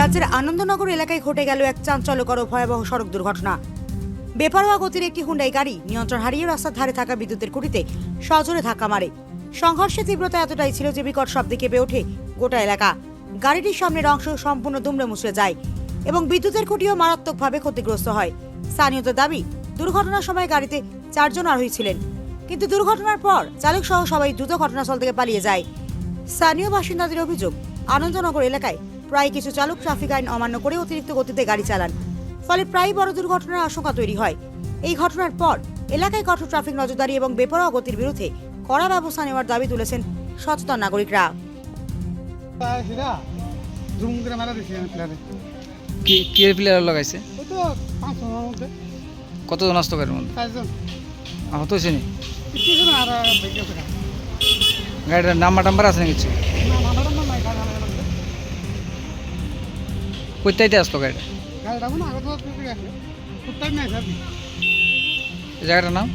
রাজ্যের আনন্দনগর এলাকায় ঘটে গেল এক চাঞ্চল্যকর ও ভয়াবহ সড়ক দুর্ঘটনা। বেপরোয়া গতির একটি হুন্ডাই গাড়ি নিয়ন্ত্রণ হারিয়ে রাস্তার ধারে থাকা বিদ্যুতের খুঁটিতে সজোরে ধাক্কা মারে। সংঘর্ষের তীব্রতা এতটাই ছিল যে বিকট শব্দে কেঁপে ওঠে গোটা এলাকা। গাড়িটির সামনের অংশ সম্পূর্ণ দুমড়ে মুচড়ে যায় এবং বিদ্যুতের খুঁটিও মারাত্মকভাবে ক্ষতিগ্রস্ত হয়। স্থানীয়দের দাবি, দুর্ঘটনার সময় গাড়িতে 4 জন আরোহী ছিলেন, কিন্তু দুর্ঘটনার পর চালক সহ সবাই দ্রুত ঘটনাস্থল থেকে পালিয়ে যায়। স্থানীয় বাসিন্দাদের অভিযোগ, আনন্দনগর এলাকায় প্রায় কিছু চালক ট্রাফিক আইন অমান্য করে অতিরিক্ত গতিতে গাড়ি চালান, ফলে প্রায় বড় দুর্ঘটনার আশঙ্কা তৈরি হয়। এই ঘটনার পর এলাকায় কঠোর ট্রাফিক নজরদারি এবং বেপরোয়া গতির বিরুদ্ধে কড়া ব্যবস্থা নেওয়ার দাবি তুলেছেন সচেতন নাগরিকরা। কি প্লেয়ার লাগাইছে? কতজন আসতো গাড়ির মধ্যে? আহত হয়েছে নি? গাড়িটার নাম্বার টাম্বার আছে না কিছু? কোথাইতে আসতো গাড়িটা? এই জায়গাটার নাম?